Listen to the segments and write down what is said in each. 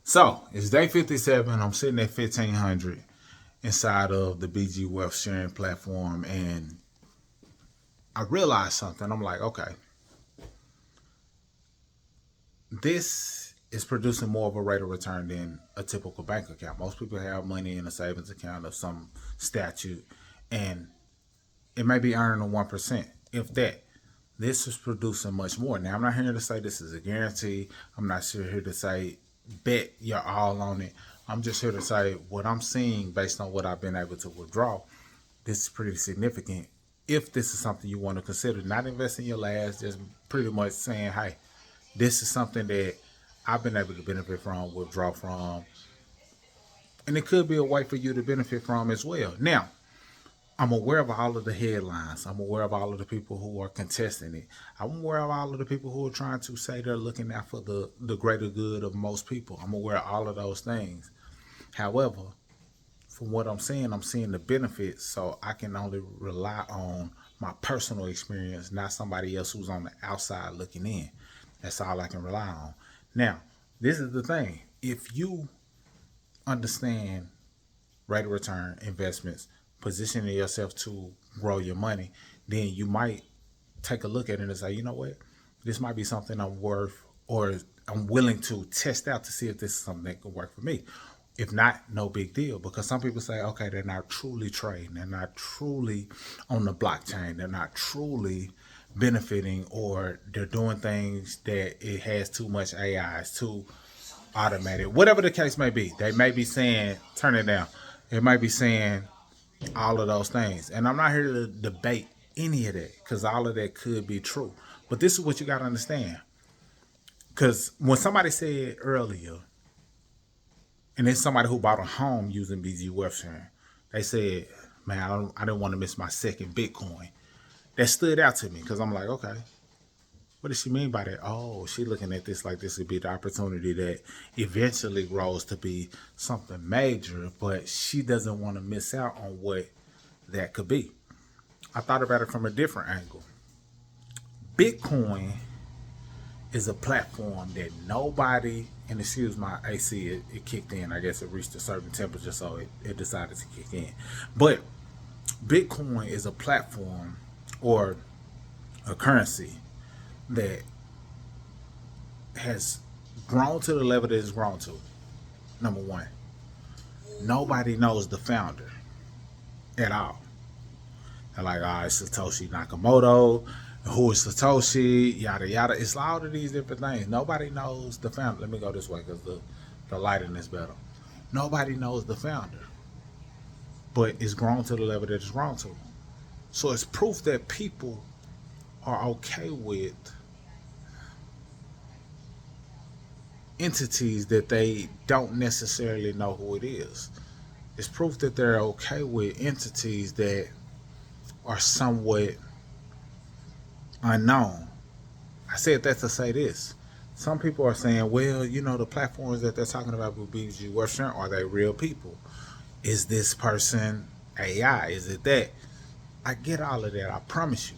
So it's day 57. I'm sitting at 1500 inside of the BG Wealth sharing platform, and I realized something. I'm like, okay, this is producing more of a rate of return than a typical bank account. Most people have money in a savings account of some statute, and it may be earning a 1%, if that. This is producing much more. Now, I'm not here to say this is a guarantee. I'm not here to say bet you're all on it. I'm just here to say what I'm seeing based on what I've been able to withdraw. This is pretty significant. If this is something you want to consider, not investing your last, just pretty much saying, hey, this is something that I've been able to benefit from, withdraw from, and it could be a way for you to benefit from as well. Now, I'm aware of all of the headlines. I'm aware of all of the people who are contesting it. I'm aware of all of the people who are trying to say they're looking out for the greater good of most people. I'm aware of all of those things. However, from what I'm seeing the benefits, so I can only rely on my personal experience, not somebody else who's on the outside looking in. That's all I can rely on. Now, this is the thing. If you understand rate of return, investments, positioning yourself to grow your money, then you might take a look at it and say, you know what, this might be something I'm worth, or I'm willing to test out to see if this is something that could work for me. If not, no big deal, because some people say, okay, they're not truly trading, they're not truly on the blockchain, they're not truly benefiting, or they're doing things that it has too much AI, it's too automated, whatever the case may be. They may be saying, turn it down. It might be saying all of those things. And I'm not here to debate any of that, because all of that could be true. But this is what you got to understand. Because when somebody said earlier, and it's somebody who bought a home using BG Wealth sharing, they said, man, I didn't want to miss my second Bitcoin. That stood out to me, because I'm like, okay, what does she mean by that? Oh, she looking at this like this would be the opportunity that eventually grows to be something major, but she doesn't want to miss out on what that could be. I thought about it from a different angle. Bitcoin is a platform that nobody, and excuse my AC, it kicked in. I guess it reached a certain temperature, so it decided to kick in. But Bitcoin is a platform or a currency that has grown to the level that it's grown to. Number one, nobody knows the founder at all. They're like, it's Satoshi Nakamoto. Who is Satoshi? Yada, yada. It's all of these different things. Nobody knows the founder. Let me go this way because the lighting is better. Nobody knows the founder. But it's grown to the level that it's grown to. So it's proof that people are okay with entities that they don't necessarily know who it is. It's proof that they're okay with entities that are somewhat unknown. I said that to say this. Some people are saying, well, the platforms that they're talking about with BG Wealth sharing, are they real people? Is this person AI? Is it that? I get all of that, I promise you.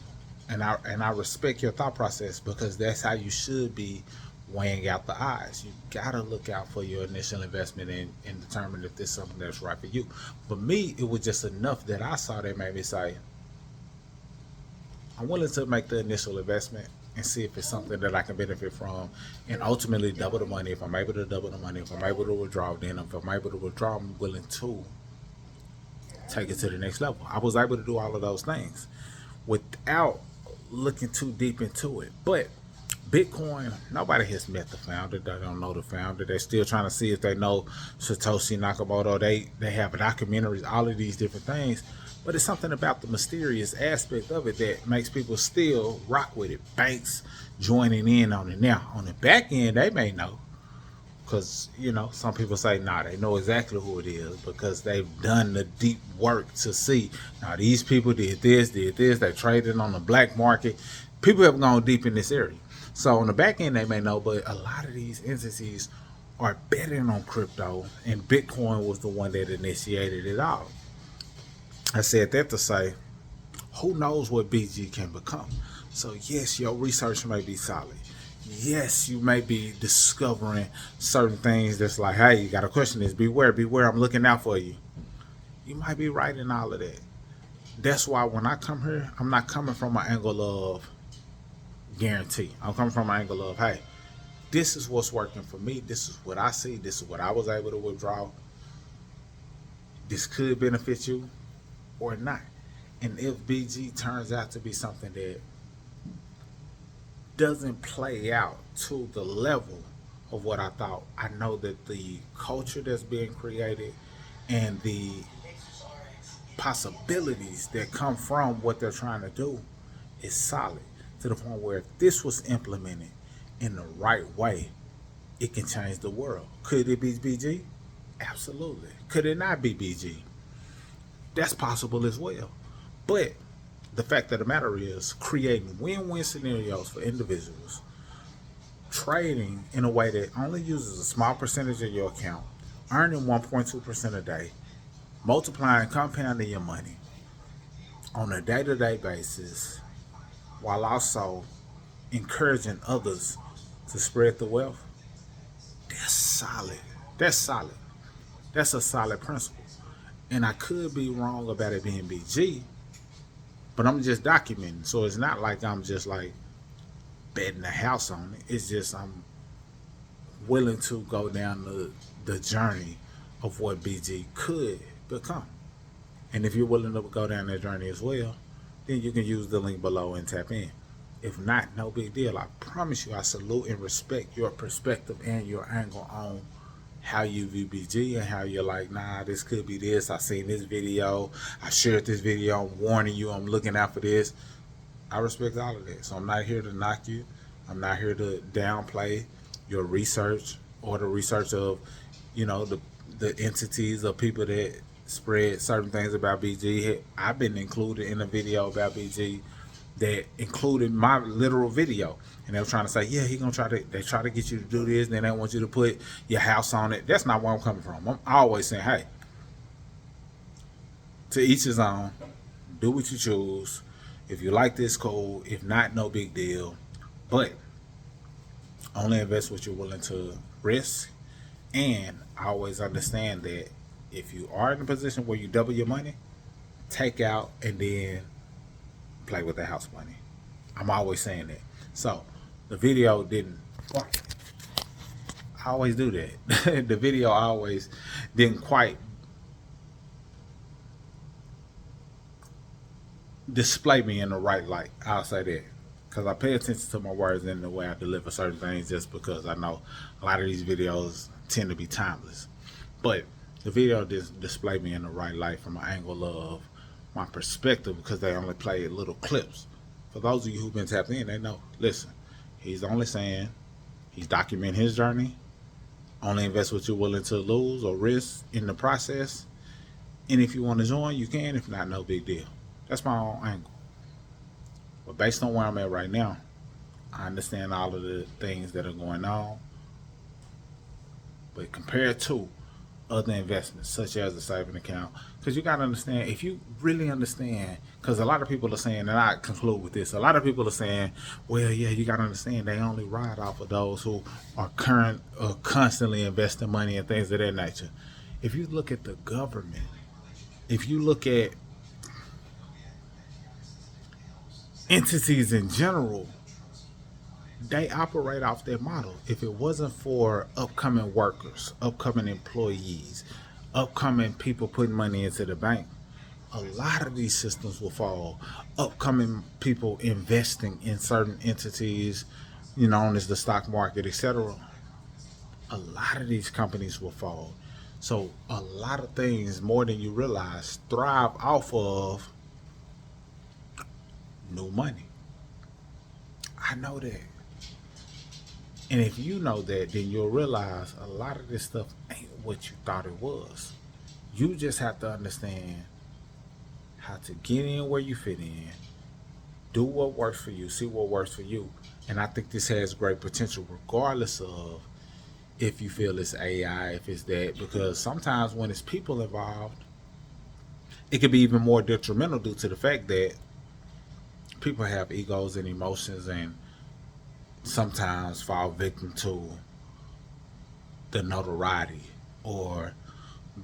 And I respect your thought process, because that's how you should be weighing out the odds. You gotta look out for your initial investment and determine if this is something that's right for you. For me, it was just enough that I saw that made me say, I'm willing to make the initial investment and see if it's something that I can benefit from, and ultimately double the money. If I'm able to double the money, if I'm able to withdraw, then if I'm able to withdraw, I'm willing to take it to the next level. I was able to do all of those things without looking too deep into it. But Bitcoin, nobody has met the founder. They don't know the founder. They're still trying to see if they know Satoshi Nakamoto. They have documentaries, all of these different things. But it's something about the mysterious aspect of it that makes people still rock with it. Banks joining in on it. Now, on the back end, they may know. Because, some people say, they know exactly who it is, because they've done the deep work to see, these people did this, they traded on the black market. People have gone deep in this area. So on the back end, they may know, but a lot of these entities are betting on crypto, and Bitcoin was the one that initiated it all. I said that to say, who knows what BG can become? So yes, your research may be solid. yes, you may be discovering certain things that's like, hey, you got to question this. Beware, beware. I'm looking out for you. You might be right in all of that. That's why when I come here, I'm not coming from an angle of guarantee. I'm coming from an angle of, hey, this is what's working for me. This is what I see. This is what I was able to withdraw. This could benefit you or not. And if BG turns out to be something that doesn't play out to the level of what I thought, I know that the culture that's being created and the possibilities that come from what they're trying to do is solid, to the point where if this was implemented in the right way, it can change the world. Could it be BG? Absolutely. Could it not be BG? That's possible as well. But the fact of the matter is, creating win-win scenarios for individuals, trading in a way that only uses a small percentage of your account, earning 1.2% a day, multiplying, compounding your money on a day-to-day basis, while also encouraging others to spread the wealth. That's solid. That's solid. That's a solid principle. And I could be wrong about it being BG, but I'm just documenting. So it's not like I'm just like betting the house on it. It's just I'm willing to go down the journey of what BG could become. And if you're willing to go down that journey as well, then you can use the link below and tap in. If not, no big deal. I promise you, I salute and respect your perspective and your angle on how you view BG and how you're like, nah, this could be this. I seen this video. I shared this video. I'm warning you. I'm looking out for this. I respect all of that. So I'm not here to knock you. I'm not here to downplay your research or the research of, the entities or people that spread certain things about BG. I've been included in a video about BG that included my literal video, and they were trying to say, yeah, they try to get you to do this, and then they want you to put your house on it. That's not where I'm coming from. I'm always saying, hey, to each his own. Do what you choose. If you like this, cool. If not, no big deal. But only invest what you're willing to risk. And I always understand that if you are in a position where you double your money, take out and then play with the house money. I'm always saying that. So the video didn't. I always do that. The video always didn't quite display me in the right light. I'll say that, because I pay attention to my words and the way I deliver certain things, just because I know a lot of these videos tend to be timeless. But the video displayed me in the right light from an angle of my perspective, because they only play little clips. For those of you who've been tapped in, they know, listen, he's only saying, he's documenting his journey. Only invest what you're willing to lose or risk in the process. And if you want to join, you can. If not, no big deal. That's my own angle. But based on where I'm at right now, I understand all of the things that are going on. But compared to other investments, such as a saving account, because you got to understand, if you really understand, because a lot of people are saying, and I conclude with this, a lot of people are saying, well, yeah, you got to understand, they only ride off of those who are constantly investing money and things of that nature. If you look at the government, if you look at entities in general, they operate off their model. If it wasn't for upcoming workers, upcoming employees, upcoming people putting money into the bank, a lot of these systems will fall. Upcoming people investing in certain entities, known as the stock market, etc., a lot of these companies will fall. So a lot of things, more than you realize, thrive off of new money. I know that. And if you know that, then you'll realize a lot of this stuff ain't what you thought it was. You just have to understand how to get in where you fit in, do what works for you, see what works for you. And I think this has great potential regardless of if you feel it's AI, if it's that, because sometimes when it's people involved, it can be even more detrimental due to the fact that people have egos and emotions, and sometimes fall victim to the notoriety or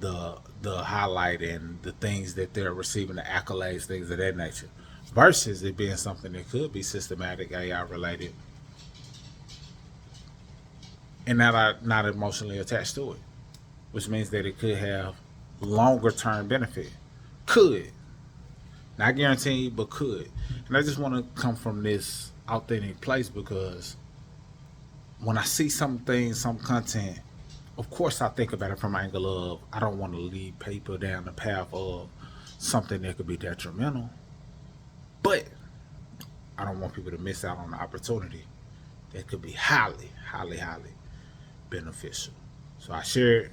the highlight and the things that they're receiving, the accolades, things of that nature, versus it being something that could be systematic, AI related, and that are not emotionally attached to it, which means that it could have longer term benefit. Could. Not guaranteed, but could. And I just want to come from this authentic place because when I see some things, some content, of course I think about it from an angle of I don't want to lead people down the path of something that could be detrimental. But I don't want people to miss out on the opportunity that could be highly, highly, highly beneficial. So I share it,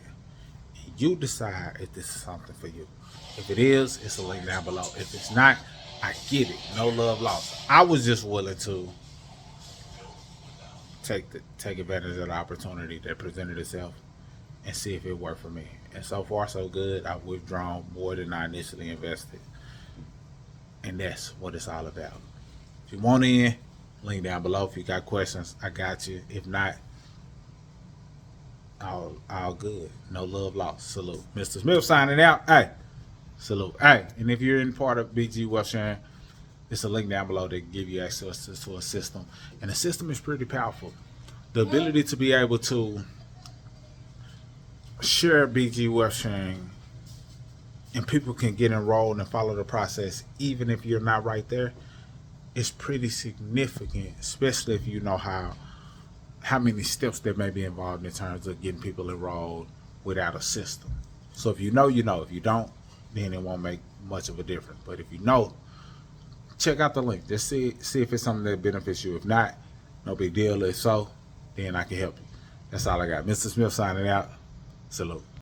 and you decide if this is something for you. If it is, it's a link down below. If it's not, I get it. No love lost. I was just willing to take advantage of the opportunity that presented itself and see if it worked for me. And so far, so good. I've withdrawn more than I initially invested. And that's what it's all about. If you want in, link down below. If you got questions, I got you. If not, all good. No love lost. Salute. Mr. Smith signing out. Hey, salute. Hey, and if you're in part of BG Wealth Sharing, it's a link down below that give you access to a system. And the system is pretty powerful. The ability to be able to share BG Wealth Sharing and people can get enrolled and follow the process even if you're not right there is pretty significant, especially if you know how many steps there may be involved in terms of getting people enrolled without a system. So if you know, you know. If you don't, then it won't make much of a difference. But if you know, check out the link. Just see if it's something that benefits you. If not, no big deal. If so, then I can help you. That's all I got. Mr. Smith signing out. Salute.